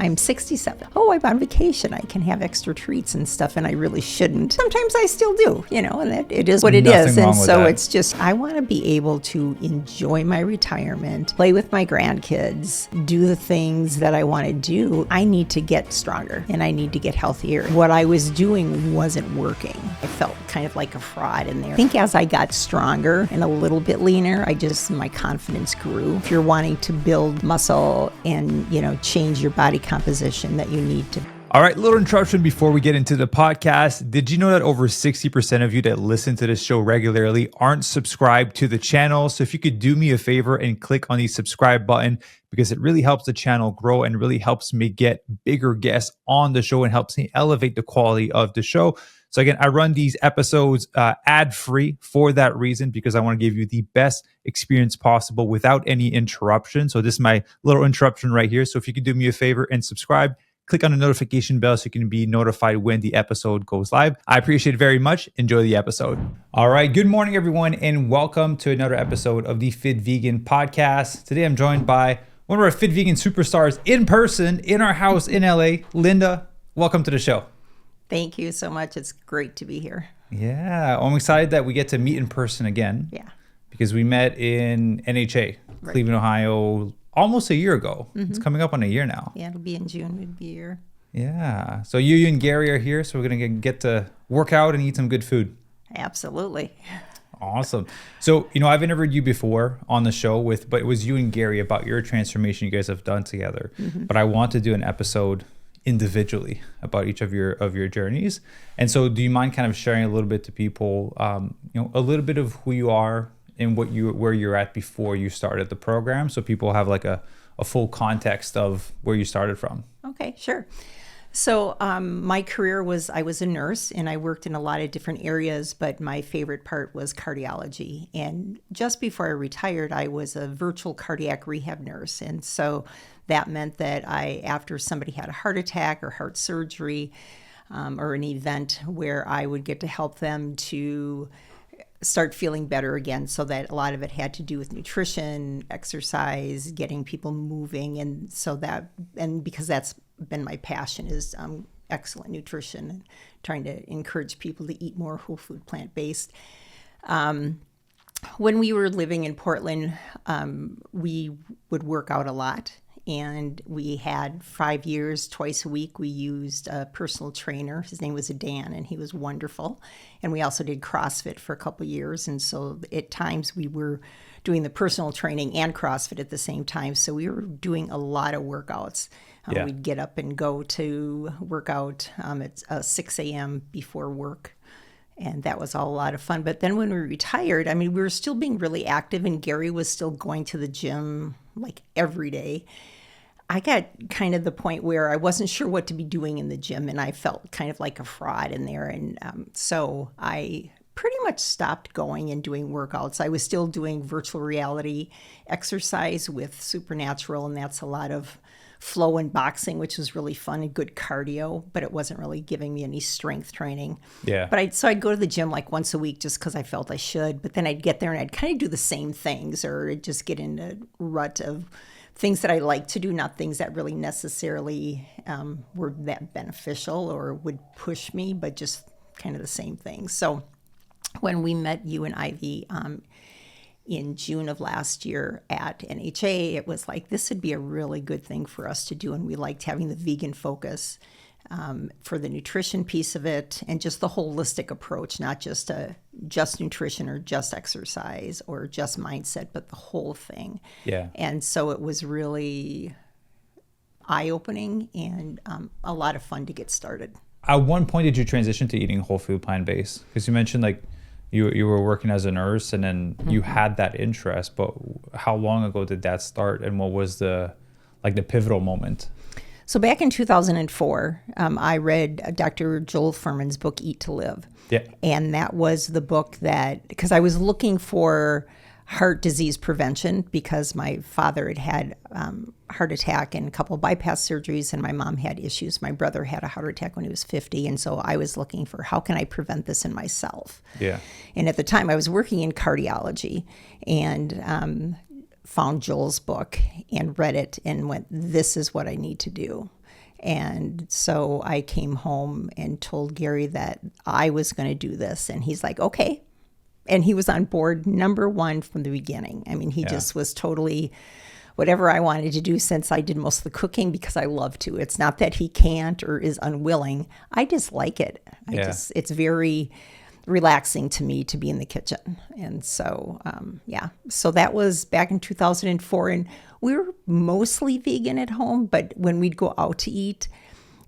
I'm 67. Oh, I'm on vacation. I can have extra treats and stuff, and I really shouldn't. Sometimes I still do, and that it is what it is. And so it's just, I want to be able to enjoy my retirement, play with my grandkids, do the things that I want to do. I need to get stronger and I need to get healthier. What I was doing wasn't working. I felt kind of like a fraud in there. I think as I got stronger and a little bit leaner, my confidence grew. If you're wanting to build muscle and, change your body composition, that you need to. All right, little interruption before we get into the podcast. Did you know that over 60% of you that listen to this show regularly aren't subscribed to the channel? So if you could do me a favor and click on the subscribe button, because it really helps the channel grow and really helps me get bigger guests on the show and helps me elevate the quality of the show. So again, I run these episodes ad-free for that reason, because I want to give you the best experience possible without any interruption. So this is my little interruption right here. So if you could do me a favor and subscribe, click on the notification bell so you can be notified when the episode goes live. I appreciate it very much. Enjoy the episode. All right. Good morning, everyone, and welcome to another episode of the Fit Vegan Podcast. Today, I'm joined by one of our Fit Vegan superstars in person in our house in LA. Linda, welcome to the show. Thank you so much. It's great to be here. Yeah. I'm excited that we get to meet in person again. Yeah. Because we met in NHA, right. Cleveland, Ohio, almost a year ago. Mm-hmm. It's coming up on a year now. Yeah, it'll be in June. It'll be a year. Yeah. So you and Gary are here, so we're going to get to work out and eat some good food. Absolutely. Awesome. So, I've interviewed you before on the show but it was you and Gary about your transformation you guys have done together. Mm-hmm. But I want to do an episode individually about each of your journeys. And so do you mind kind of sharing a little bit to people, a little bit of who you are and where you're at before you started the program, so people have like a full context of where you started from? Okay, sure. So my career I was a nurse and I worked in a lot of different areas, but my favorite part was cardiology. And just before I retired, I was a virtual cardiac rehab nurse. And so that meant that after somebody had a heart attack or heart surgery or an event, where I would get to help them to start feeling better again. So that a lot of it had to do with nutrition, exercise, getting people moving. And because that's been my passion, is excellent nutrition and trying to encourage people to eat more whole food, plant-based. When we were living in Portland, we would work out a lot. And we had 5 years, twice a week, we used a personal trainer. His name was Dan, and he was wonderful. And we also did CrossFit for a couple of years. And so at times we were doing the personal training and CrossFit at the same time. So we were doing a lot of workouts. We'd get up and go to work out at 6 a.m. before work. And that was all a lot of fun. But then when we retired, we were still being really active, and Gary was still going to the gym like every day. I got kind of the point where I wasn't sure what to be doing in the gym, and I felt kind of like a fraud in there. And so I pretty much stopped going and doing workouts. I was still doing virtual reality exercise with Supernatural, and that's a lot of flow and boxing, which was really fun and good cardio, but it wasn't really giving me any strength training. Yeah. But I'd go to the gym like once a week just because I felt I should, but then I'd get there and I'd kind of do the same things, or I'd just get in a rut of things that I like to do, not things that really necessarily were that beneficial or would push me, but just kind of the same things. So when we met you and Ivy in June of last year at NHA, it was like, this would be a really good thing for us to do. And we liked having the vegan focus for the nutrition piece of it, and just the holistic approach, not just nutrition or just exercise or just mindset, but the whole thing. Yeah. And so it was really eye-opening and a lot of fun to get started. At one point, did you transition to eating whole food, plant-based? Because you mentioned like you were working as a nurse, and then you had that interest, but how long ago did that start, and what was the pivotal moment? So back in 2004, I read Dr. Joel Fuhrman's book, Eat to Live. Yeah. And that was the book because I was looking for heart disease prevention, because my father had heart attack and a couple of bypass surgeries, and my mom had issues. My brother had a heart attack when he was 50, and so I was looking for, how can I prevent this in myself? Yeah. And at the time, I was working in cardiology, and found Joel's book and read it and went, this is what I need to do. And so I came home and told Gary that I was going to do this. And he's like, okay. And he was on board number one from the beginning. I mean, he just was totally whatever I wanted to do, since I did most of the cooking because I love to. It's not that he can't or is unwilling. I just like it. It's very relaxing to me to be in the kitchen. And so, so that was back in 2004. And we were mostly vegan at home, but when we'd go out to eat,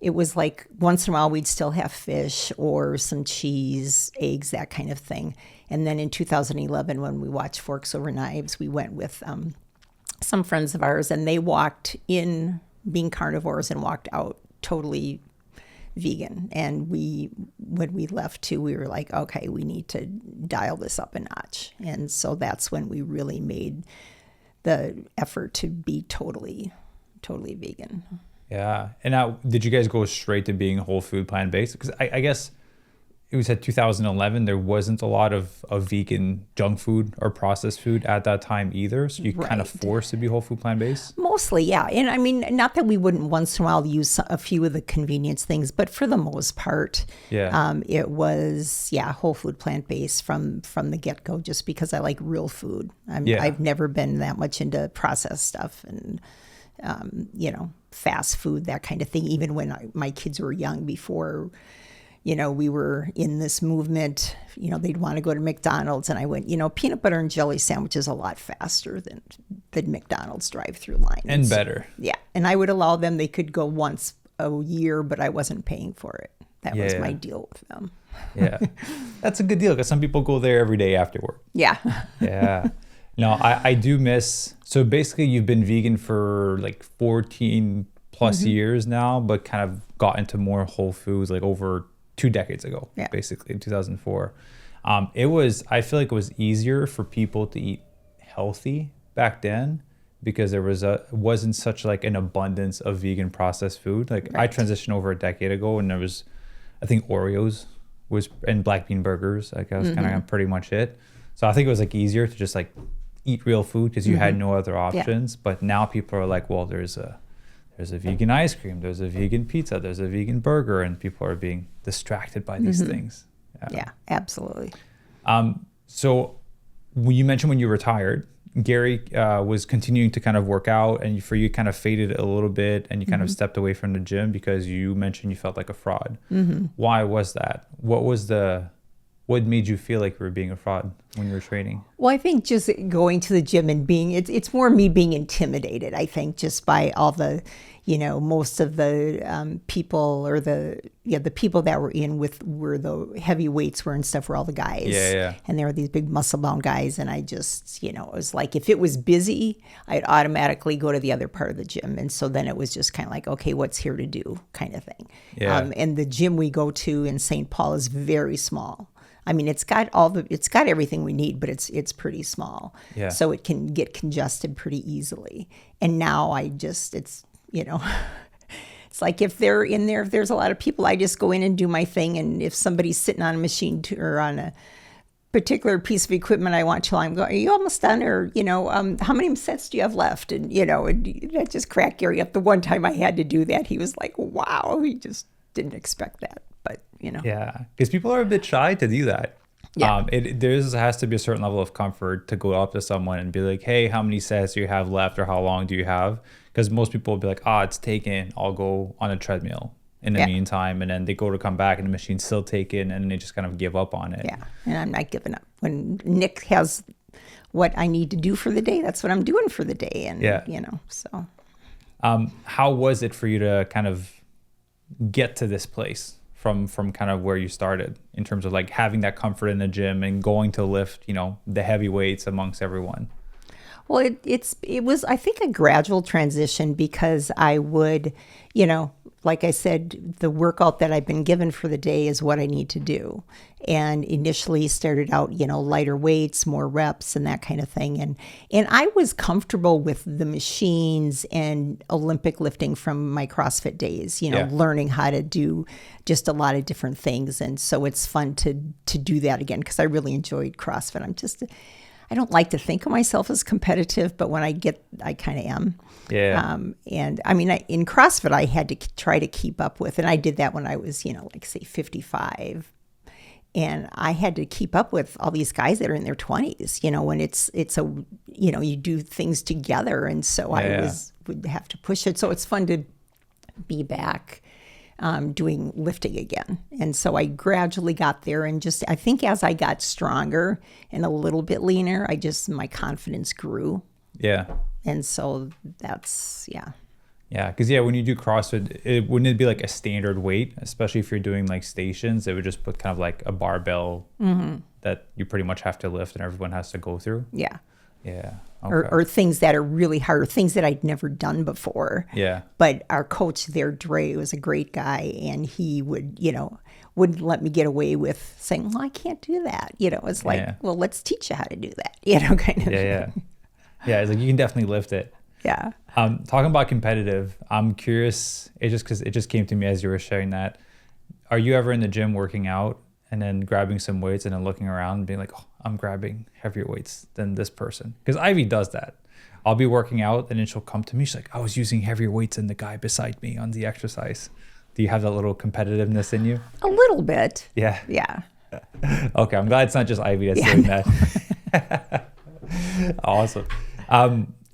it was like once in a while we'd still have fish or some cheese, eggs, that kind of thing. And then in 2011, when we watched Forks Over Knives, we went with some friends of ours, and they walked in being carnivores and walked out totally vegan. And when we left too, we were like, okay, we need to dial this up a notch. And so that's when we really made the effort to be totally vegan. Yeah. And now, did you guys go straight to being whole food plant-based? Because I guess it was at 2011, there wasn't a lot of vegan junk food or processed food at that time either. So you kind of forced to be whole food plant-based? Mostly, yeah. And I mean, not that we wouldn't once in a while use a few of the convenience things, but for the most part, it was, whole food plant-based from the get-go, just because I like real food. I've never been that much into processed stuff and, fast food, that kind of thing, even when my kids were young, before we were in this movement, they'd want to go to McDonald's, and I went, peanut butter and jelly sandwich is a lot faster than the McDonald's drive-through line. And better. Yeah. And I would allow them, they could go once a year, but I wasn't paying for it. That was my deal with them. Yeah. That's a good deal, because some people go there every day after work. Yeah. Yeah. No, I do miss, so basically you've been vegan for like 14 plus years now, but kind of got into more whole foods like over 2 decades ago, basically in 2004. I feel like it was easier for people to eat healthy back then, because there wasn't such like an abundance of vegan processed food. Like I transitioned over a decade ago, and there was, I think Oreos and black bean burgers. Like that was kind of pretty much it. So I think it was like easier to just like eat real food because you had no other options. But now people are like, well, there's a vegan ice cream, there's a vegan pizza, there's a vegan burger, and people are being distracted by these things. Yeah, absolutely. So you mentioned when you retired, Gary was continuing to kind of work out, and for you kind of faded a little bit, and you kind of stepped away from the gym because you mentioned you felt like a fraud. Why was that? What made you feel like you were being a fraud when you were training? Well, I think just going to the gym and it's more me being intimidated, I think, just by all the, most of the people, or the people that were in where the heavy weights were and stuff, were all the guys. Yeah. And there were these big muscle bound guys. And I just, it was like, if it was busy, I'd automatically go to the other part of the gym. And so then it was just kind of like, okay, what's here to do kind of thing. Yeah. And the gym we go to in St. Paul is very small. I mean, it's got everything we need, but it's pretty small. Yeah. So it can get congested pretty easily. And now it's like if they're in there, if there's a lot of people, I just go in and do my thing. And if somebody's sitting on a machine or on a particular piece of equipment I want to, I'm going, are you almost done? Or, how many sets do you have left? And, that just cracked Gary up. The one time I had to do that, he was like, wow, he just didn't expect that. But, Yeah, because people are a bit shy to do that. Yeah. There has to be a certain level of comfort to go up to someone and be like, hey, how many sets do you have left, or how long do you have? Because most people will be like, it's taken, I'll go on a treadmill in the meantime. And then they go to come back and the machine's still taken, and they just kind of give up on it. Yeah, and I'm not giving up. When Nick has what I need to do for the day, that's what I'm doing for the day. And, so. How was it for you to kind of get to this place from kind of where you started, in terms of like having that comfort in the gym and going to lift, the heavy weights amongst everyone? Well, it was, I think, a gradual transition, because I would, like I said, the workout that I've been given for the day is what I need to do. And initially started out, lighter weights, more reps and that kind of thing. And I was comfortable with the machines and Olympic lifting from my CrossFit days, learning how to do just a lot of different things. And so it's fun to do that again, because I really enjoyed CrossFit. I don't like to think of myself as competitive, but when I kind of am. Yeah. And I mean, in CrossFit, I had to try to keep up with, and I did that when I was, like say 55. And I had to keep up with all these guys that are in their 20s, when it's you do things together. And so would have to push it. So it's fun to be back doing lifting again. And so I gradually got there, and just, I think as I got stronger and a little bit leaner, my confidence grew. Yeah. And so that's, yeah. Yeah, because when you do CrossFit, wouldn't it be like a standard weight, especially if you're doing like stations? It would just put kind of like a barbell that you pretty much have to lift and everyone has to go through. Yeah. Yeah. Okay. Or things that are really hard, or things that I'd never done before. Yeah. But our coach there, Dre, was a great guy, and he would, wouldn't let me get away with saying, well, I can't do that. It's like, well, let's teach you how to do that, kind of. Yeah. Yeah, it's like you can definitely lift it. Yeah. Talking about competitive, I'm curious, because it just came to me as you were sharing that. Are you ever in the gym working out and then grabbing some weights and then looking around and being like, oh, I'm grabbing heavier weights than this person? Because Ivy does that. I'll be working out and then she'll come to me. She's like, I was using heavier weights than the guy beside me on the exercise. Do you have that little competitiveness in you? A little bit. Yeah. Yeah. Okay, I'm glad it's not just Ivy that's doing that. Awesome.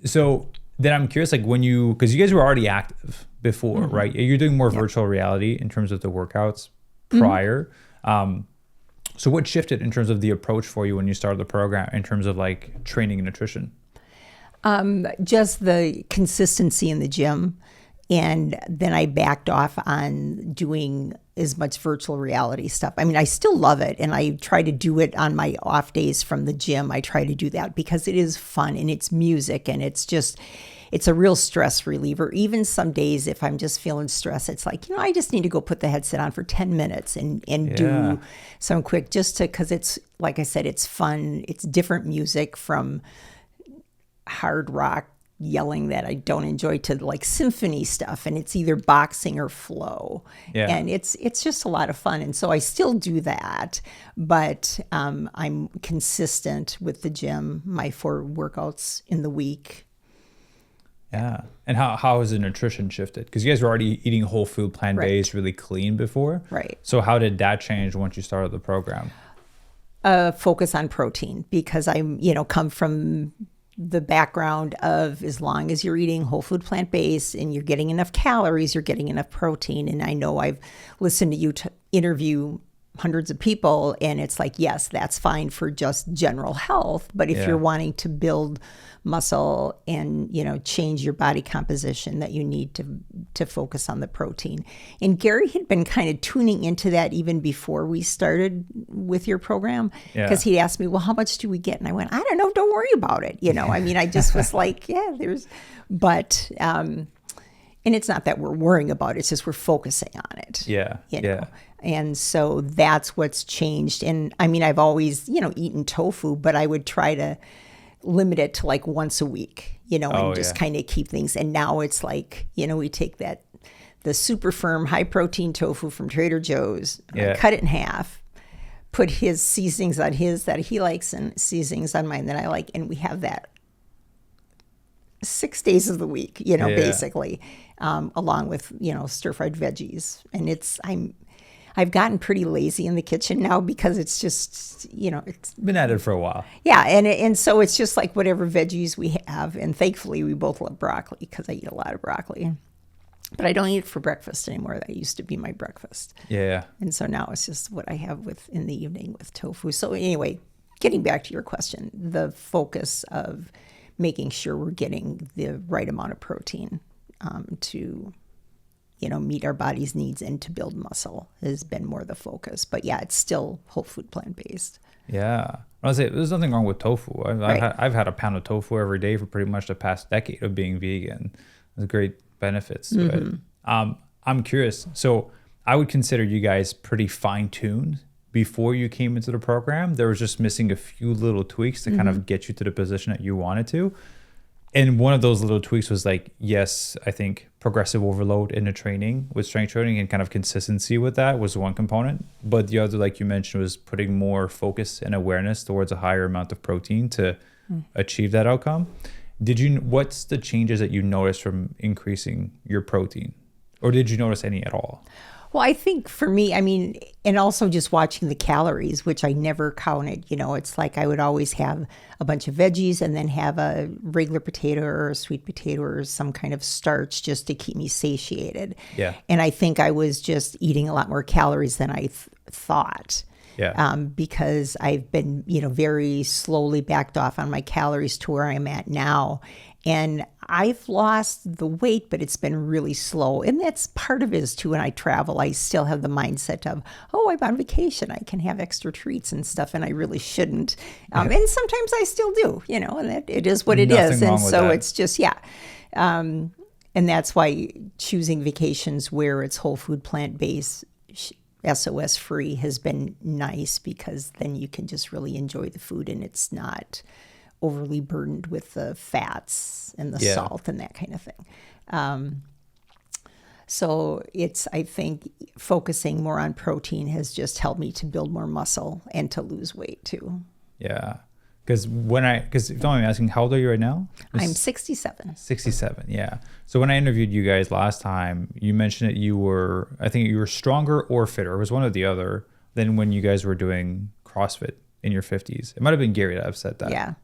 So then I'm curious, like because you guys were already active before, right? You're doing more virtual reality in terms of the workouts prior. So what shifted in terms of the approach for you when you started the program in terms of like training and nutrition? Just the consistency in the gym. And then I backed off on doing as much virtual reality stuff. I mean, I still love it, and I try to do it on my off days from the gym. I try to do that because it is fun, and it's music, and it's a real stress reliever. Even some days, if I'm just feeling stressed, it's like, I just need to go put the headset on for 10 minutes and do some quick, because it's, like I said, it's fun. It's different music from hard rock yelling that I don't enjoy to like symphony stuff, and it's either boxing or flow. And it's just a lot of fun. And so I still do that, but I'm consistent with the gym, my 4 workouts in the week. Yeah. And how has the nutrition shifted? Because you guys were already eating whole food, plant-based, really clean before. Right. So how did that change once you started the program? Focus on protein, because I'm, come from the background of, as long as you're eating whole food, plant-based, and you're getting enough calories, you're getting enough protein. And I know I've listened to you interview hundreds of people, and it's like, yes, that's fine for just general health. But if you're wanting to build muscle and, change your body composition, that you need to focus on the protein. And Gary had been kind of tuning into that even before we started with your program, because he asked me, well, how much do we get? And I went, I don't know, don't worry about it. I mean, I just was like, but, and it's not that we're worrying about it, it's just we're focusing on it. Yeah. And so that's what's changed. And I mean, I've always, eaten tofu, but I would try to limit it to like once a week, and just kind of keep things. And now it's like, we take the super firm high protein tofu from Trader Joe's, cut it in half, put his seasonings on his that he likes and seasonings on mine that I like. And we have that 6 days of the week, basically, along with, stir-fried veggies. And I've gotten pretty lazy in the kitchen now, because it's just, it's been at it for a while. Yeah. And so it's just like whatever veggies we have. And thankfully we both love broccoli, because I eat a lot of broccoli, but I don't eat it for breakfast anymore. That used to be my breakfast. Yeah. And so now it's just what I have in the evening with tofu. So anyway, getting back to your question, the focus of making sure we're getting the right amount of protein to meet our body's needs and to build muscle has been more the focus. But it's still whole food, plant-based. Yeah. I say there's nothing wrong with tofu. I've had a pound of tofu every day for pretty much the past decade of being vegan. There's great benefits to it. I'm curious. So I would consider you guys pretty fine-tuned before you came into the program. There was just missing a few little tweaks to kind of get you to the position that you wanted to. And one of those little tweaks was like, yes, I think progressive overload in the training with strength training, and kind of consistency with that was one component. But the other, like you mentioned, was putting more focus and awareness towards a higher amount of protein to achieve that outcome. What's the changes that you noticed from increasing your protein? Or did you notice any at all? Well, I think for me, I mean, and also just watching the calories, which I never counted. It's like I would always have a bunch of veggies and then have a regular potato or a sweet potato or some kind of starch just to keep me satiated. Yeah. And I think I was just eating a lot more calories than I thought. Yeah. Because I've been, very slowly backed off on my calories to where I'm at now. And I've lost the weight, but it's been really slow. And that's part of it is too, when I travel, I still have the mindset of, oh, I'm on vacation. I can have extra treats and stuff, and I really shouldn't. And sometimes I still do, and it is what it is. And so it's just, and that's why choosing vacations where it's whole food, plant-based, SOS free has been nice, because then you can just really enjoy the food and it's not overly burdened with the fats and the salt and that kind of thing. So I think focusing more on protein has just helped me to build more muscle and to lose weight too. Yeah. Because if you don't mind me asking, how old are you right now? I'm 67. 67, yeah. So when I interviewed you guys last time, you mentioned that I think you were stronger or fitter. It was one or the other than when you guys were doing CrossFit in your 50s. It might have been Gary that have said that. Yeah.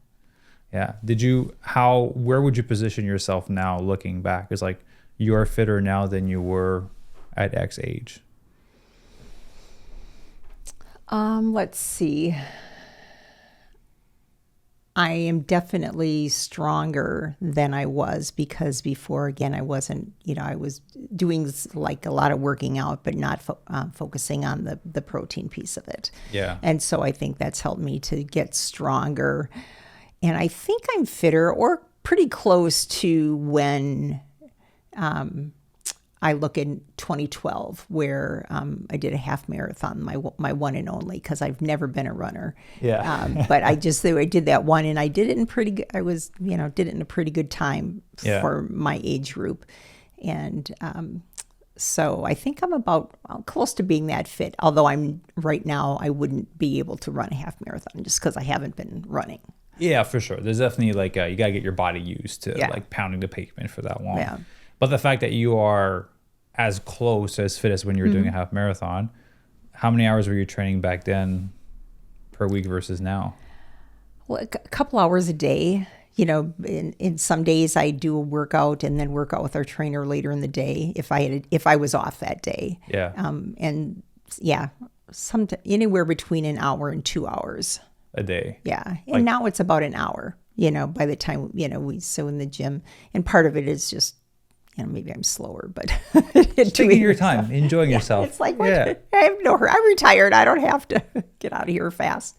Yeah. Where would you position yourself now looking back? It's like you are fitter now than you were at X age. Let's see. I am definitely stronger than I was, because before, again, I wasn't, I was doing like a lot of working out, but not focusing on the protein piece of it. Yeah. And so I think that's helped me to get stronger. And I think I'm fitter, or pretty close to when I look in 2012, where I did a half marathon, my one and only, because I've never been a runner. Yeah. But I did that one, and I did it in pretty good. I was, did it in a pretty good time for my age group, and so I think I'm about close to being that fit. Although right now, I wouldn't be able to run a half marathon just because I haven't been running. Yeah, for sure. There's definitely like you got to get your body used to like pounding the pavement for that long. Yeah. But the fact that you are as close, as fit as when you were doing a half marathon, how many hours were you training back then per week versus now? Well, a couple hours a day. In some days I do a workout and then work out with our trainer later in the day if I was off that day. Yeah. And yeah, anywhere between an hour and 2 hours a day. Yeah. And now it's about an hour, by the time, so in the gym, and part of it is just, maybe I'm slower, but taking your time, enjoying yourself. It's like, I have no hurry. I'm retired. I don't have to get out of here fast.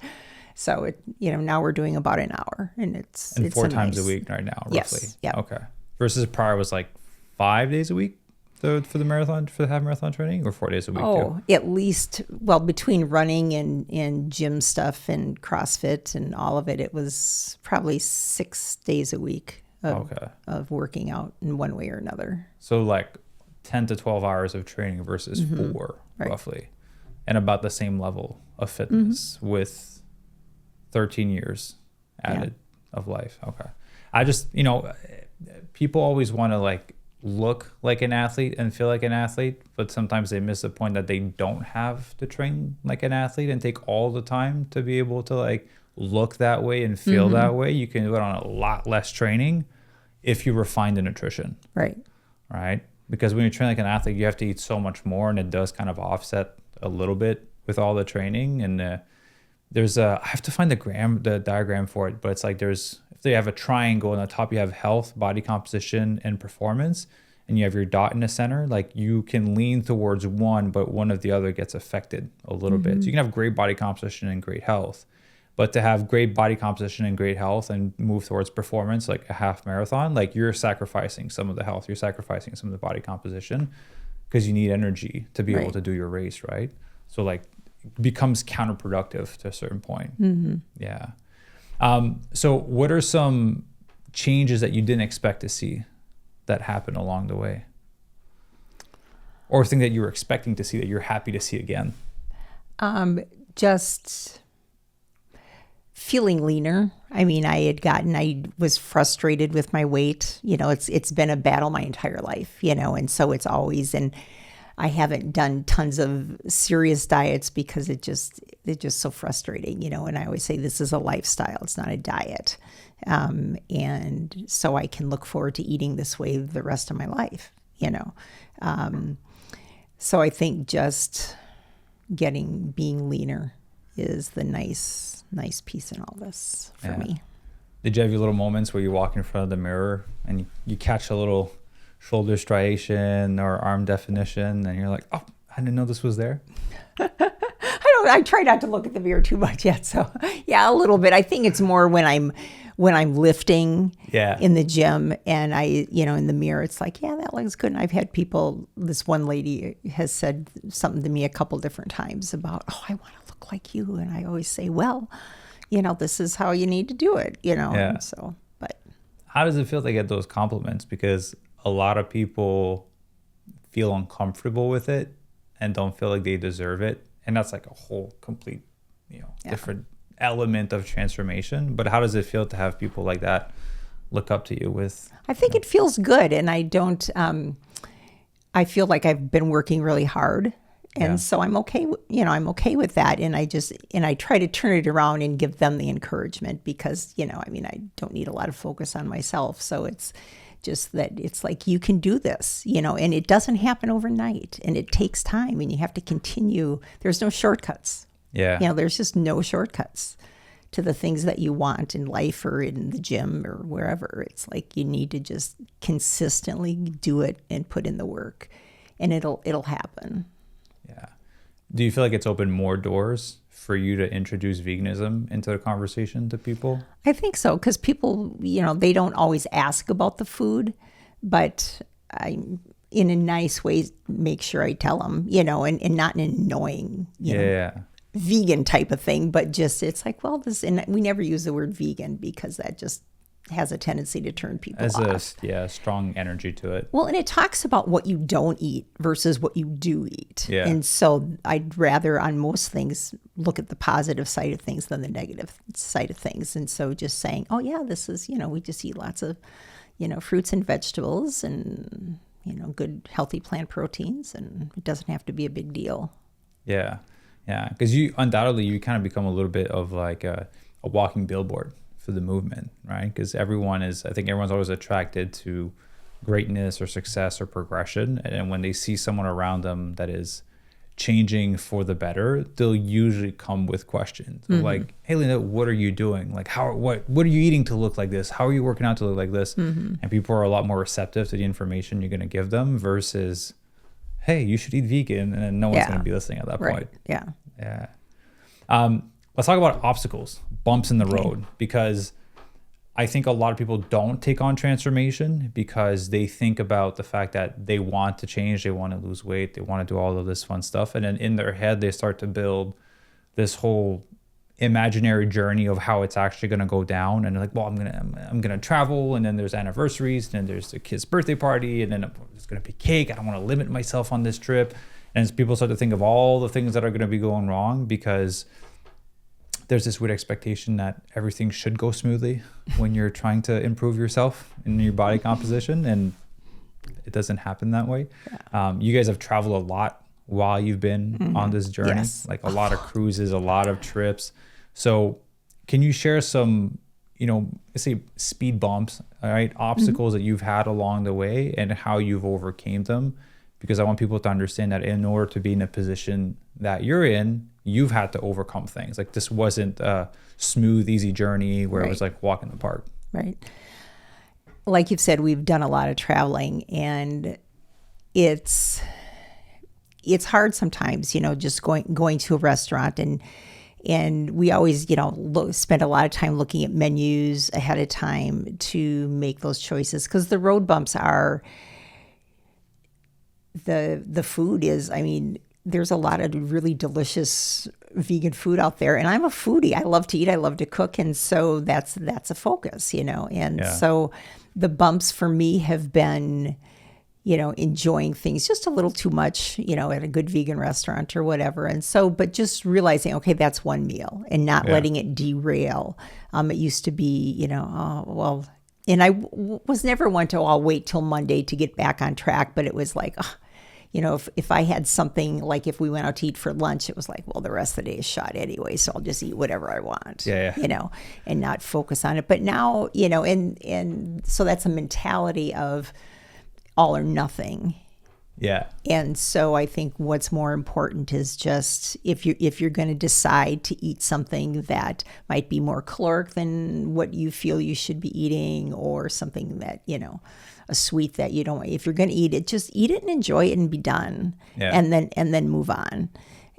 So now we're doing about an hour, and it's 4 times a week right now, roughly. Yes. Yeah. Okay. Versus prior was like 5 days a week for the half marathon training, or 4 days a week? Oh, at least, between running and gym stuff and CrossFit and all of it, it was probably 6 days a week of working out in one way or another. So like 10 to 12 hours of training versus 4, roughly. And about the same level of fitness with 13 years added of life. Okay. I just, people always want to like look like an athlete and feel like an athlete, but sometimes they miss the point that they don't have to train like an athlete and take all the time to be able to like look that way and feel that way. You can do it on a lot less training if you refine the nutrition. Right. Because when you train like an athlete, you have to eat so much more, and it does kind of offset a little bit with all the training. And I have to find the diagram for it, but it's like if they have a triangle, and on the top you have health, body composition, and performance, and you have your dot in the center, like you can lean towards one, but one of the other gets affected a little bit. So you can have great body composition and great health, but to have great body composition and great health and move towards performance, like a half marathon, like you're sacrificing some of the health, you're sacrificing some of the body composition, because you need energy to be able to do your race, right? So like it becomes counterproductive to a certain point. Yeah. So what are some changes that you didn't expect to see that happen along the way? or thing that you were expecting to see that you're happy to see again? Just feeling leaner. I mean, I was frustrated with my weight. It's been a battle my entire life, and so it's always, and I haven't done tons of serious diets because it's just so frustrating, and I always say this is a lifestyle, it's not a diet. And so I can look forward to eating this way the rest of my life, So I think just being leaner is the nice piece in all this for me. Did you have your little moments where you walk in front of the mirror and you catch a little shoulder striation or arm definition and you're like, oh, I didn't know this was there? I try not to look at the mirror too much yet. So yeah, a little bit. I think it's more when I'm lifting in the gym and in the mirror, it's like, yeah, that looks good. And I've had this one lady has said something to me a couple different times about, oh, I want to look like you. And I always say, well, this is how you need to do it, And so, but how does it feel to get those compliments? Because a lot of people feel uncomfortable with it and don't feel like they deserve it. And that's like a whole complete, different element of transformation. But how does it feel to have people like that look up to you with? I think it feels good. And I don't, I feel like I've been working really hard. And so I'm okay, I'm okay with that. And I try to turn it around and give them the encouragement because, I don't need a lot of focus on myself. So it's just that it's like, you can do this, and it doesn't happen overnight and it takes time and you have to continue. There's no shortcuts. Yeah. There's just no shortcuts to the things that you want in life or in the gym or wherever. It's like you need to just consistently do it and put in the work and it'll happen. Yeah. Do you feel like it's opened more doors for you to introduce veganism into the conversation to people? I think so, because people, they don't always ask about the food, but I, in a nice way, make sure I tell them, and not in an annoying, vegan type of thing, but just, it's like, well, and we never use the word vegan because that just has a tendency to turn people off. Strong energy to it. Well, and it talks about what you don't eat versus what you do eat. Yeah. And so I'd rather on most things look at the positive side of things than the negative side of things. And so just saying, oh yeah, this is, we just eat lots of, fruits and vegetables and, good healthy plant proteins, and it doesn't have to be a big deal. Yeah. Yeah. Because you kind of become a little bit of like a walking billboard for the movement, right? Because everyone's always attracted to greatness or success or progression. And when they see someone around them that is changing for the better, they'll usually come with questions. Mm-hmm. Like, hey, Linda, what are you doing? Like, what are you eating to look like this? How are you working out to look like this? Mm-hmm. And people are a lot more receptive to the information you're going to give them versus, hey, you should eat vegan. And then no one's going to be listening at that point. Yeah. Yeah. Let's talk about obstacles, bumps in the road, because I think a lot of people don't take on transformation because they think about the fact that they want to change, they want to lose weight, they want to do all of this fun stuff. And then in their head, they start to build this whole imaginary journey of how it's actually going to go down. And they're like, well, I'm going to travel. And then there's anniversaries, and then there's the kid's birthday party, and then there's going to be cake. I don't want to limit myself on this trip. And as people start to think of all the things that are going to be going wrong because there's this weird expectation that everything should go smoothly when you're trying to improve yourself in your body composition, and it doesn't happen that way. You guys have traveled a lot while you've been on this journey, like a lot of cruises, a lot of trips. So can you share some, let's say speed bumps, all right, obstacles that you've had along the way and how you've overcame them? Because I want people to understand that in order to be in a position that you're in, you've had to overcome things. Like this wasn't a smooth, easy journey where it was like walk in the park. Right. Like you've said, we've done a lot of traveling, and it's hard sometimes, just going to a restaurant and we always, spend a lot of time looking at menus ahead of time to make those choices, because the road bumps are the food is, there's a lot of really delicious vegan food out there, and I'm a foodie. I love to eat. I love to cook, and so that's a focus, And so the bumps for me have been, enjoying things just a little too much, at a good vegan restaurant or whatever. And so, but just realizing, okay, that's one meal and not letting it derail. It used to be, oh, well, and I was never one to, I'll wait till Monday to get back on track. But it was like, if I had something, like if we went out to eat for lunch, it was like, well, the rest of the day is shot anyway, so I'll just eat whatever I want, and not focus on it. But now, and so that's a mentality of all or nothing. Yeah. And so I think what's more important is just if you're going to decide to eat something that might be more caloric than what you feel you should be eating, or something that, a sweet that you don't, if you're going to eat it, just eat it and enjoy it and be done. Yeah. And then move on.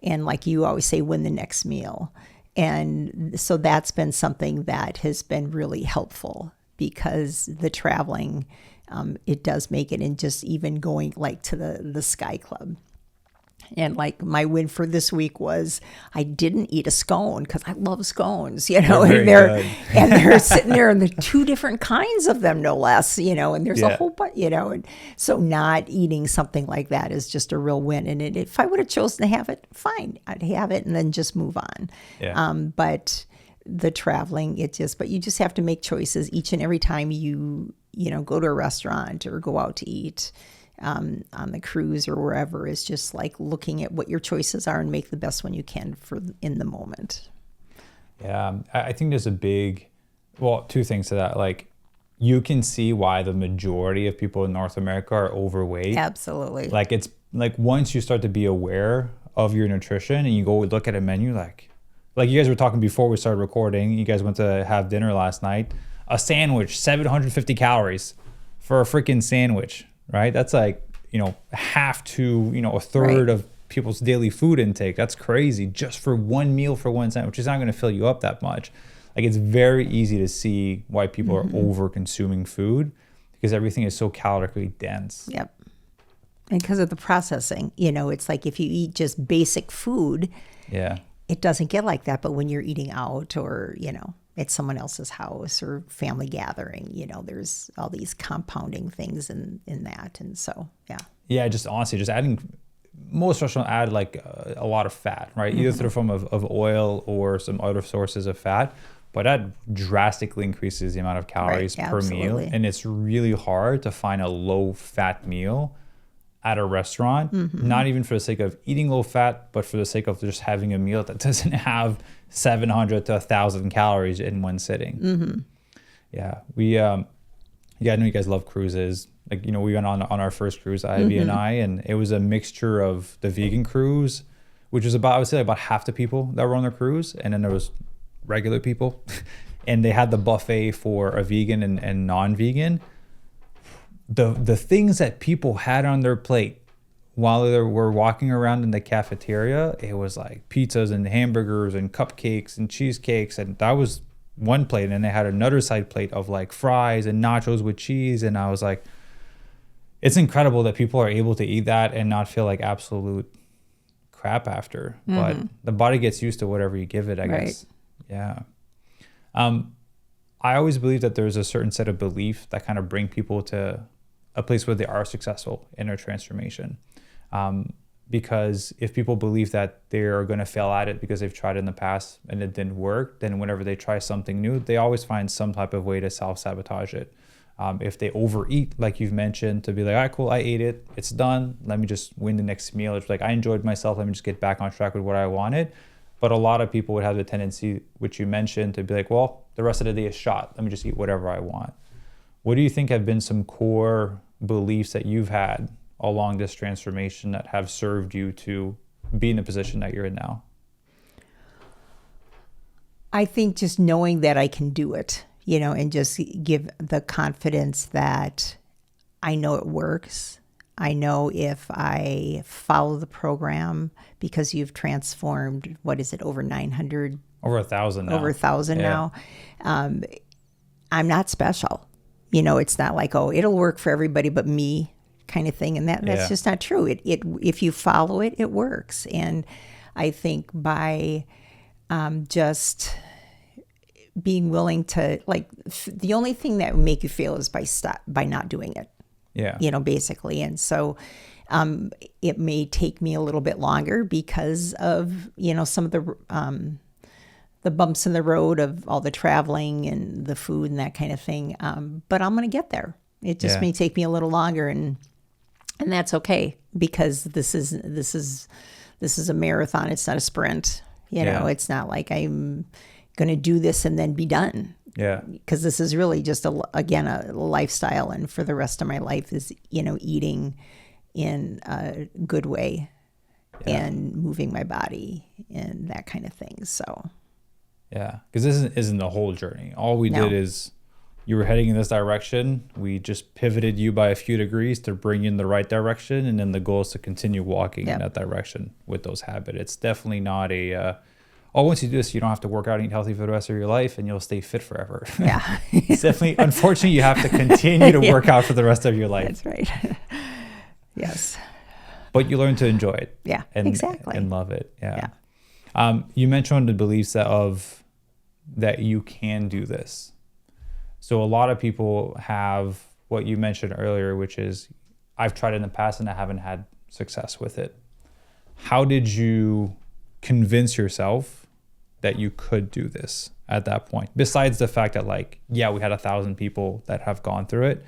And like you always say, win the next meal. And so that's been something that has been really helpful, because the traveling, it does make it. And just even going like to the Sky Club. And like my win for this week was I didn't eat a scone, because I love scones, and they're sitting there, and there are two different kinds of them, no less, and there's a whole bunch, and so not eating something like that is just a real win. And if I would have chosen to have it, fine, I'd have it and then just move on. Yeah. But the traveling, but you just have to make choices each and every time you go to a restaurant or go out to eat. On the cruise or wherever, is just like looking at what your choices are and make the best one you can for in the moment. Yeah, I think there's two things to that. Like, you can see why the majority of people in North America are overweight. Absolutely. Like, it's like once you start to be aware of your nutrition and you go look at a menu, like you guys were talking before we started recording, you guys went to have dinner last night, a sandwich, 750 calories for a freaking sandwich. Right? That's like, half to, a third of people's daily food intake. That's crazy. Just for one meal for one sandwich, which is not going to fill you up that much. Like, it's very easy to see why people are over consuming food, because everything is so calorically dense. Yep. And because of the processing, it's like if you eat just basic food, it doesn't get like that. But when you're eating out, or, at someone else's house or family gathering, there's all these compounding things in that. And so, yeah. Yeah, just honestly, just adding, most restaurants add like a lot of fat, right? Either through the form of oil or some other sources of fat. But that drastically increases the amount of calories per meal. And it's really hard to find a low fat meal at a restaurant, not even for the sake of eating low fat, but for the sake of just having a meal that doesn't have 700 to 1,000 calories in one sitting. Yeah, I know you guys love cruises. Like, we went on our first cruise, Ivy and I, and it was a mixture of the vegan cruise, which was I would say about half the people that were on the cruise, and then there was regular people, and they had the buffet for a vegan and non-vegan. The things that people had on their plate while they were walking around in the cafeteria, it was like pizzas and hamburgers and cupcakes and cheesecakes, and that was one plate. And they had another side plate of like fries and nachos with cheese, and I was like, it's incredible that people are able to eat that and not feel like absolute crap after. But the body gets used to whatever you give it, I guess. Yeah. I always believe that there's a certain set of beliefs that kind of bring people to a place where they are successful in their transformation. Because if people believe that they're going to fail at it because they've tried in the past and it didn't work, then whenever they try something new, they always find some type of way to self-sabotage it. If they overeat, like you've mentioned, to be like, all right, cool, I ate it, it's done, let me just win the next meal. It's like, I enjoyed myself, let me just get back on track with what I wanted. But a lot of people would have the tendency, which you mentioned, to be like, well, the rest of the day is shot, let me just eat whatever I want. What do you think have been some core beliefs that you've had along this transformation that have served you to be in the position that you're in now? I think just knowing that I can do it, and just give the confidence that I know it works. I know if I follow the program, because you've transformed, what is it, over 900? Over 1,000 now. Over 1,000 now. I'm not special. It's not like, oh, it'll work for everybody but me kind of thing. And that's just not true. It if you follow it, it works. And I think by just being willing to, like, the only thing that would make you fail is by not doing it. Yeah. Basically. And so it may take me a little bit longer because of, some of the bumps in the road of all the traveling and the food and that kind of thing. But I'm going to get there. It just may take me a little longer, and that's okay, because this is a marathon. It's not a sprint. It's not like I'm going to do this and then be done. Yeah. Because this is really just a lifestyle, and for the rest of my life is, eating in a good way and moving my body and that kind of thing. So. Yeah, because this isn't the whole journey. All we did is, you were heading in this direction. We just pivoted you by a few degrees to bring you in the right direction. And then the goal is to continue walking in that direction with those habits. It's definitely not once you do this, you don't have to work out and eat healthy for the rest of your life and you'll stay fit forever. Yeah. It's definitely, unfortunately, you have to continue to work out for the rest of your life. That's right. Yes. But you learn to enjoy it. Yeah, exactly. And love it. Yeah. You mentioned the beliefs that you can do this. So a lot of people have what you mentioned earlier, which is, I've tried in the past and I haven't had success with it. How did you convince yourself that you could do this at that point? Besides the fact that we had 1,000 people that have gone through it,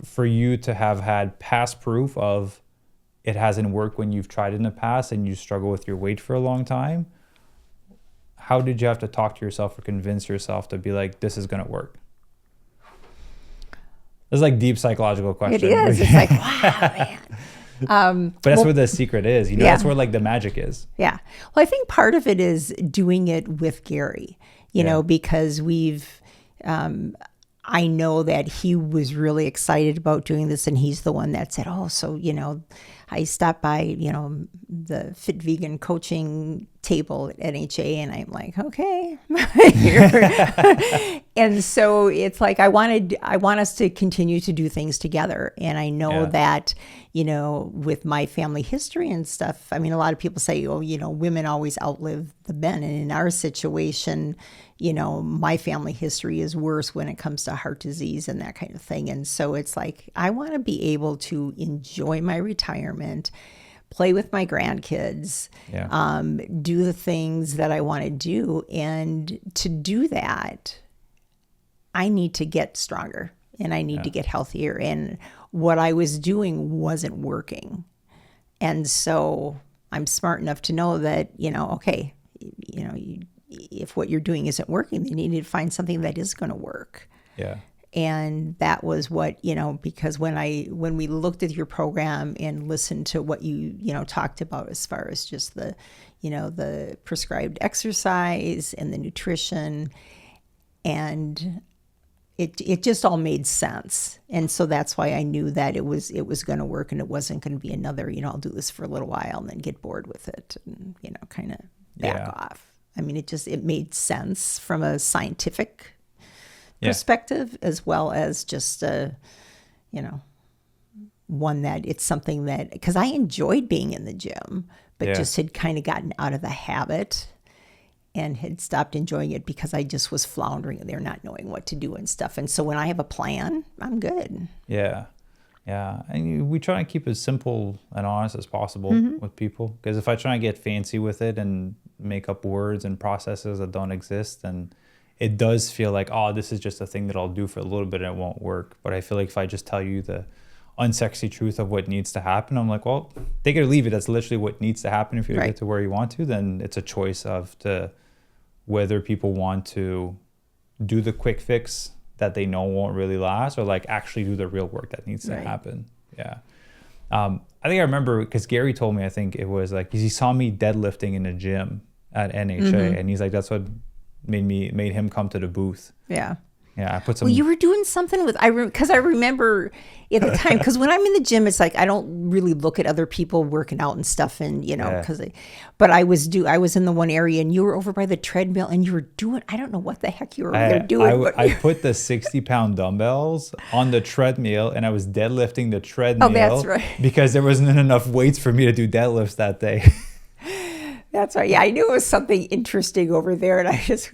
for you to have had past proof of it hasn't worked when you've tried in the past and you struggle with your weight for a long time, how did you have to talk to yourself or convince yourself to be like, this is going to work? It's deep psychological question. It is. It's wow, man. But that's where the secret is. That's where the magic is. Yeah. Well, I think part of it is doing it with Gary, because I know that he was really excited about doing this, and he's the one that said, I stopped by, the Fit Vegan coaching table at NHA, and I'm like, okay. And so it's I want us to continue to do things together. And I know that, with my family history and stuff, I mean, a lot of people say, women always outlive the men. And in our situation, my family history is worse when it comes to heart disease and that kind of thing. And so it's I want to be able to enjoy my retirement, play with my grandkids, do the things that I want to do. And to do that, I need to get stronger and I need to get healthier. And what I was doing wasn't working. And so I'm smart enough to know that, if what you're doing isn't working, then you need to find something that is going to work. Yeah. And that was what, because when we looked at your program and listened to what you talked about as far as just the, the prescribed exercise and the nutrition, and it just all made sense. And so that's why I knew that it was going to work, and it wasn't going to be another, I'll do this for a little while and then get bored with it and, kind of back off. I mean, it made sense from a scientific perspective, as well as just one that it's something that, because I enjoyed being in the gym, but just had kind of gotten out of the habit and had stopped enjoying it because I just was floundering there, not knowing what to do and stuff. And so when I have a plan, I'm good. Yeah. Yeah. And we try to keep it as simple and honest as possible with people. Because if I try to get fancy with it and make up words and processes that don't exist, then it does feel like, oh, this is just a thing that I'll do for a little bit and it won't work. But I feel like if I just tell you the unsexy truth of what needs to happen, I'm like, well, take it or leave it. That's literally what needs to happen. If you get to where you want to, then it's a choice of whether people want to do the quick fix that they know won't really last, or actually do the real work that needs to happen. Yeah. I think I remember, because Gary told me, I think it was he saw me deadlifting in a gym at NHA, and he's like, that's what made him come to the booth. Yeah. Yeah, I put some. Well, you were doing something with because I remember at the time, because when I'm in the gym, it's I don't really look at other people working out and stuff, and but I was in the one area, and you were over by the treadmill, and you were doing, I don't know what the heck you were there doing. I put the 60-pound dumbbells on the treadmill, and I was deadlifting the treadmill. Oh, that's right. Because there wasn't enough weights for me to do deadlifts that day. That's right. Yeah, I knew it was something interesting over there, and I just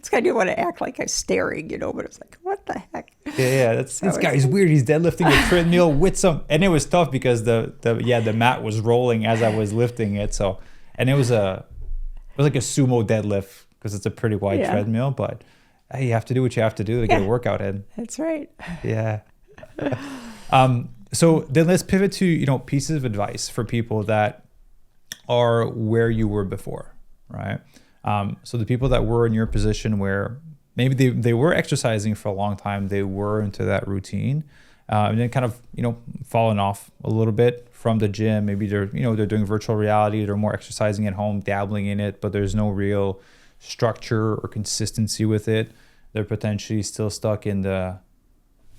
kind of want to act like I'm staring, but it's what the heck? Yeah, this guy's weird. He's deadlifting a treadmill with some, and it was tough because the mat was rolling as I was lifting it. So, and it was like a sumo deadlift because it's a pretty wide treadmill, but hey, you have to do what you have to do to get a workout in. That's right. Yeah. So then let's pivot to, pieces of advice for people that are where you were before, right? So the people that were in your position where maybe they were exercising for a long time, they were into that routine, and then kind of, falling off a little bit from the gym. Maybe they're doing virtual reality, they're more exercising at home, dabbling in it, but there's no real structure or consistency with it. They're potentially still stuck in the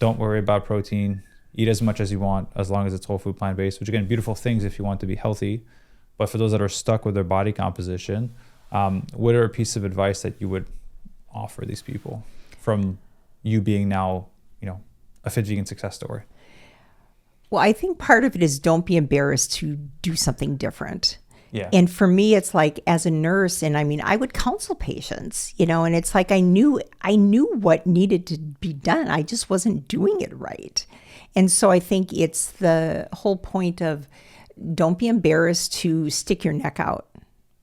don't worry about protein, eat as much as you want as long as it's whole food plant-based, which again, beautiful things if you want to be healthy. But for those that are stuck with their body composition, what are a piece of advice that you would offer these people from you being now, a fit vegan success story? Well, I think part of it is don't be embarrassed to do something different. Yeah. And for me, it's like as a nurse, and I would counsel patients, and it's like I knew what needed to be done. I just wasn't doing it right. And so I think it's the whole point of don't be embarrassed to stick your neck out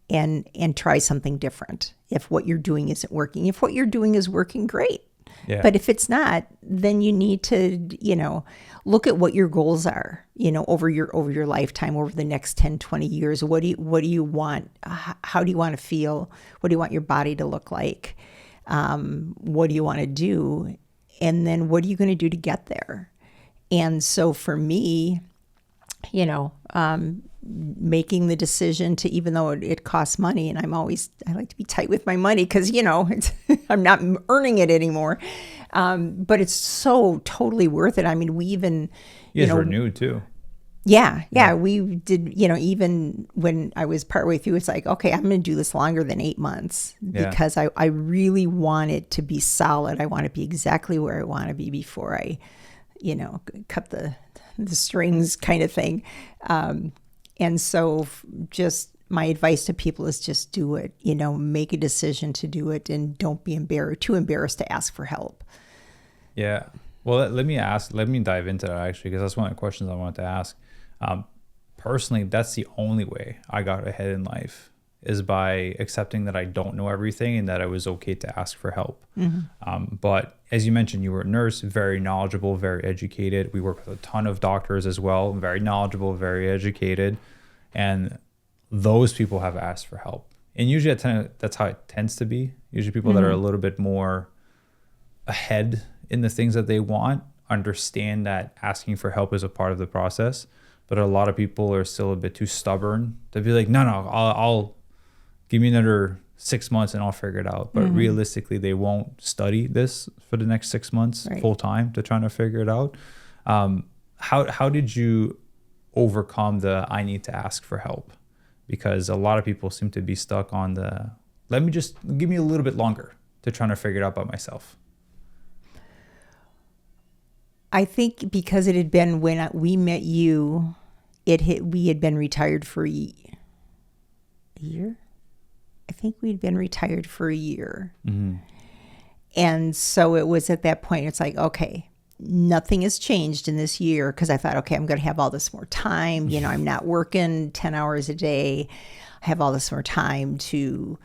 and try something different if what you're doing isn't working. If what you're doing is working, great. Yeah. But if it's not, then you need to, look at what your goals are, over your lifetime, over the next 10, 20 years. What do you want? How do you want to feel? What do you want your body to look like? What do you want to do? And then what are you going to do to get there? And so for me, making the decision to, even though it costs money, and I like to be tight with my money because, I'm not earning it anymore. But it's so totally worth it. I mean, we even, you guys renewed too. Yeah, we did, even when I was partway through, it's like, okay, I'm going to do this longer than 8 months because I really want it to be solid. I want to be exactly where I want to be before I, cut the strings kind of thing. And so just my advice to people is just do it, make a decision to do it and don't be too embarrassed to ask for help. Yeah. Well, let me dive into that actually, because that's one of the questions I wanted to ask. Personally, that's the only way I got ahead in life is by accepting that I don't know everything and that it was okay to ask for help. Mm-hmm. But as you mentioned, you were a nurse, very knowledgeable, very educated. We work with a ton of doctors as well, very knowledgeable, very educated. And those people have asked for help. And usually that's how it tends to be. Usually people that are a little bit more ahead in the things that they want understand that asking for help is a part of the process. But a lot of people are still a bit too stubborn to be like, no, I'll give me another 6 months and I'll figure it out. But realistically, they won't study this for the next 6 months full time to trying to figure it out. How did you overcome the I need to ask for help? Because a lot of people seem to be stuck on the let me just give me a little bit longer to trying to figure it out by myself. I think because it had been when we met you, we had been retired for a year. I think we'd been retired for a year. Mm-hmm. And so it was at that point, it's like, okay, nothing has changed in this year because I thought, okay, I'm going to have all this more time. I'm not working 10 hours a day. I have all this more time to,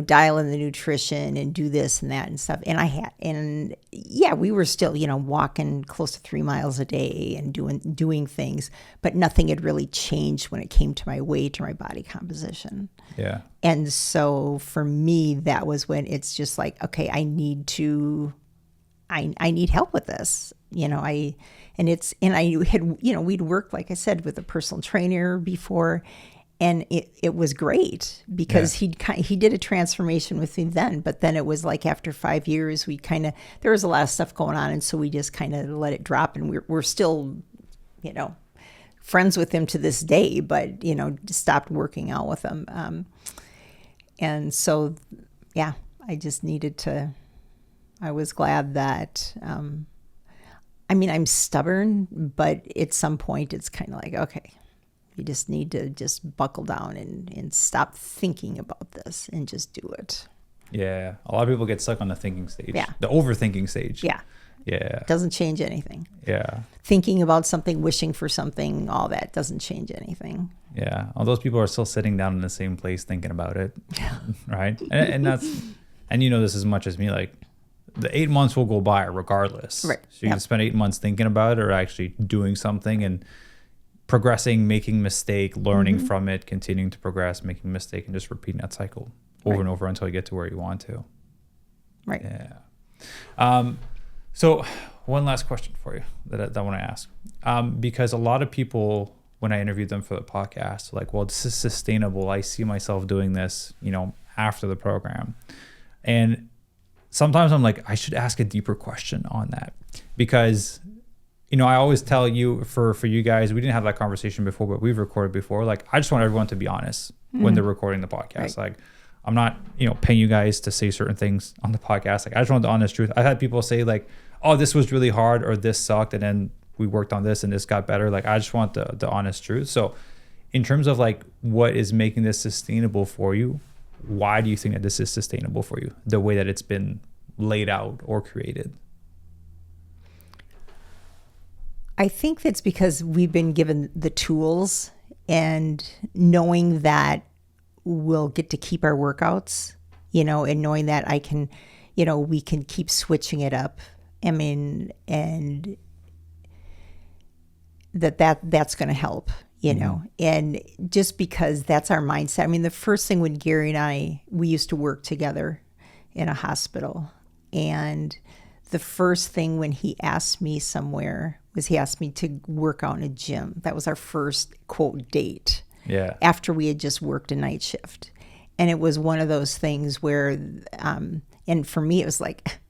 dial in the nutrition and do this and that and stuff. And we were still, walking close to 3 miles a day and doing things, but nothing had really changed when it came to my weight or my body composition. Yeah. And so for me, that was when it's just like, okay, I need help with this, I had, we'd worked, like I said, with a personal trainer before, and it was great because he did a transformation with me then, but then it was like after 5 years, there was a lot of stuff going on. And so we just kind of let it drop, and we're still, friends with him to this day, but, stopped working out with him. And so, I just needed to, I was glad that, I'm stubborn, but at some point it's kind of like, okay, you just need to just buckle down and stop thinking about this and just do it. Yeah. A lot of people get stuck on the thinking stage. Yeah. The overthinking stage. Yeah. Yeah. Doesn't change anything. Yeah. Thinking about something, wishing for something, all that doesn't change anything. Yeah. All those people are still sitting down in the same place thinking about it. Right. And and you know this as much as me, like the 8 months will go by regardless. Right. So you can spend 8 months thinking about it or actually doing something and progressing, making mistake, learning from it, continuing to progress, making mistake, and just repeating that cycle over and over until you get to where you want to. Right. Yeah. So one last question for you that I want to ask, because a lot of people, when I interviewed them for the podcast, like, well, this is sustainable. I see myself doing this, you know, after the program. And sometimes I'm like, I should ask a deeper question on that, because, you know, I always tell you for you guys, we didn't have that conversation before, but we've recorded before. Like, I just want everyone to be honest when they're recording the podcast. Right. Like, I'm not, you know, paying you guys to say certain things on the podcast. Like, I just want the honest truth. I've had people say like, oh, this was really hard or this sucked, and then we worked on this and this got better. Like, I just want the honest truth. So in terms of like what is making this sustainable for you, why do you think that this is sustainable for you, the way that it's been laid out or created? I think that's because we've been given the tools, and knowing that we'll get to keep our workouts, you know, and knowing that I can, you know, we can keep switching it up. I mean, and that's going to help, you know, and just because that's our mindset. I mean, the first thing when Gary and we used to work together in a hospital, and the first thing when he asked me somewhere was he asked me to work out in a gym. That was our first quote date. Yeah. After we had just worked a night shift. And it was one of those things where, and for me, it was like,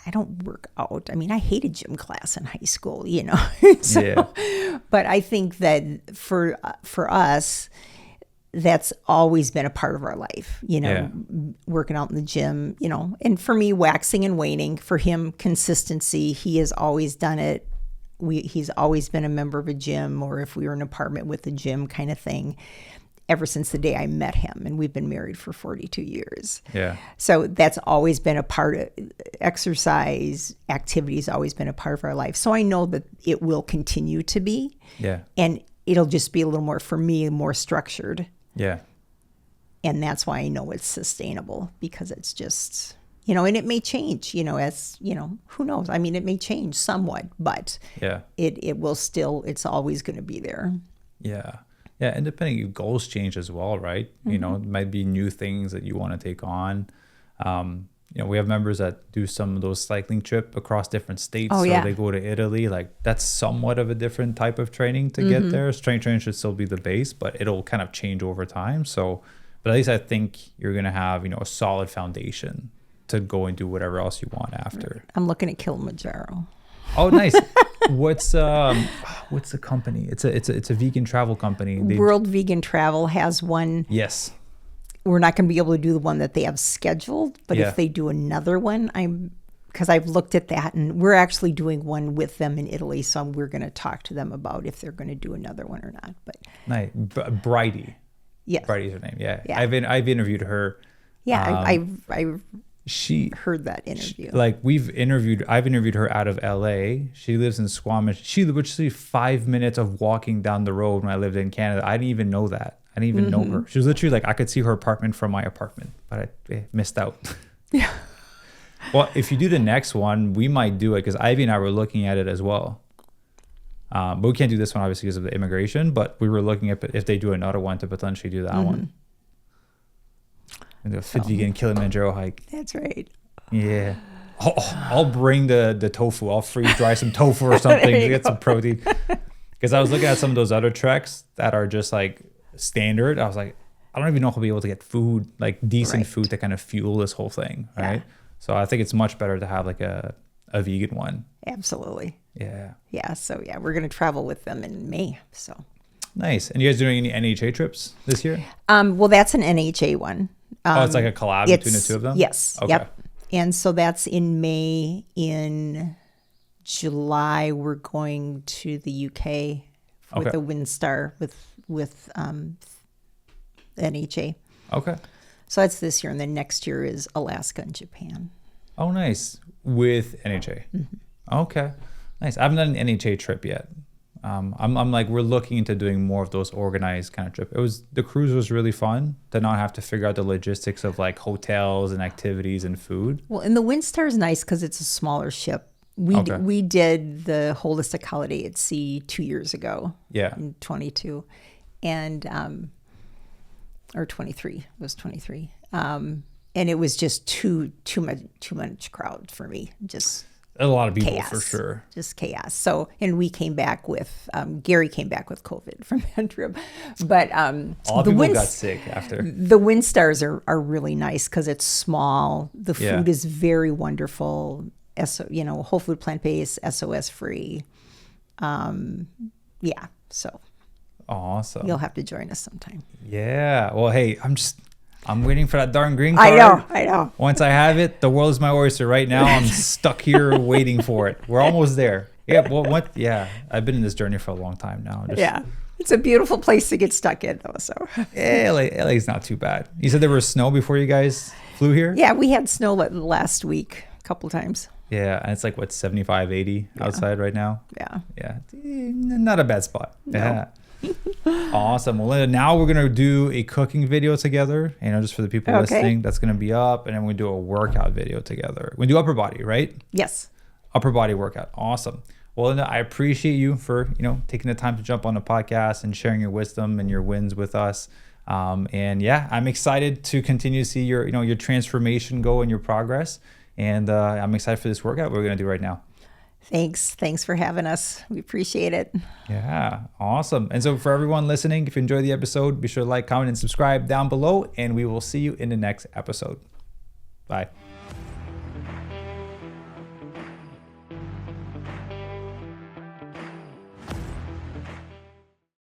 I don't work out. I mean, I hated gym class in high school, you know. So, yeah. But I think that for us, that's always been a part of our life, you know, working out in the gym, you know. And for me, waxing and waning. For him, consistency. He has always done it. He's always been a member of a gym, or if we were in an apartment with a gym kind of thing, ever since the day I met him, and we've been married for 42 years. Yeah. So that's always been a part of exercise, activity's always been a part of our life. So I know that it will continue to be. Yeah. And it'll just be a little more, for me, more structured. Yeah. And that's why I know it's sustainable, because it's just, you know, and it may change, you know, as, you know, who knows? I mean, it may change somewhat, but it will still, it's always going to be there. Yeah. Yeah. And depending, your goals change as well, right? You know, it might be new things that you want to take on. You know, we have members that do some of those cycling trip across different states. Oh, so they go to Italy. Like, that's somewhat of a different type of training to get there. Strength training should still be the base, but it'll kind of change over time. So, but at least I think you're going to have, you know, a solid foundation to go and do whatever else you want after. I'm looking at Kilimanjaro. Oh, nice. What's the company? It's a vegan travel company. World Vegan Travel has one. Yes. We're not going to be able to do the one that they have scheduled, but if they do another one, because I've looked at that, and we're actually doing one with them in Italy, so we're going to talk to them about if they're going to do another one or not. But nice. Bridie. Yes. Bridie's her name. Yeah. I've interviewed her. Yeah, She heard that interview. Like, I've interviewed her out of LA. She lives in Squamish. She literally 5 minutes of walking down the road when I lived in Canada. I didn't even know that. I didn't even know her. She was literally like, I could see her apartment from my apartment, but I missed out. Yeah. Well, if you do the next one, we might do it, because Ivy and I were looking at it as well. But we can't do this one obviously because of the immigration, but we were looking at if they do another one to potentially do that one. And the fit vegan Kilimanjaro hike. That's right. Yeah. I'll bring the tofu. I'll freeze dry some tofu or something to get some protein. Because I was looking at some of those other treks that are just like standard. I was like, I don't even know if I'll be able to get food, like decent food to kind of fuel this whole thing. Right. Yeah. So I think it's much better to have like a vegan one. Absolutely. Yeah. Yeah. So yeah, we're going to travel with them in May. So nice. And you guys doing any NHA trips this year? Well, that's an NHA one. It's like a collab between the two of them? Yes. Okay. Yep. And so that's in May. In July, we're going to the UK with the WindStar with NHA. Okay. So that's this year. And then next year is Alaska and Japan. Oh, nice. With NHA. Okay. Nice. I haven't done an NHA trip yet. I'm like, we're looking into doing more of those organized kind of trip. The cruise was really fun to not have to figure out the logistics of like hotels and activities and food. Well, and the Windstar is nice because it's a smaller ship. We did the holistic holiday at sea 2 years ago. Yeah. In 22, and or 23. It was 23. And it was just too much crowd for me. Just a lot of people chaos, for sure. Just chaos. So, and we came back with Gary came back with COVID from that trip, but all the people got sick after. The Windstars are really nice because it's small. The food is very wonderful. Whole food, plant-based, SOS free. So awesome. You'll have to join us sometime. Yeah. Well, hey, I'm waiting for that darn green card. I know. Once I have it, the world is my oyster. Right now, I'm stuck here waiting for it. We're almost there. Yeah. Well, I've been in this journey for a long time now. It's a beautiful place to get stuck in, though. So yeah, LA's not too bad. You said there was snow before you guys flew here? Yeah, we had snow last week a couple times. Yeah, and it's like, what, 75, 80 outside right now? Yeah. Yeah, not a bad spot. No. Yeah. Awesome. Well, now we're going to do a cooking video together, just for the people listening. That's going to be up, and then we're going to do a workout video together. We do upper body, right? Yes. Upper body workout. Awesome. Well, Linda, I appreciate you for, taking the time to jump on the podcast and sharing your wisdom and your wins with us. And yeah, I'm excited to continue to see your transformation go and your progress. And I'm excited for this workout we're going to do right now. Thanks for having us. We appreciate it. Yeah, awesome. And so for everyone listening, if you enjoyed the episode, be sure to like, comment, and subscribe down below, and we will see you in the next episode. Bye.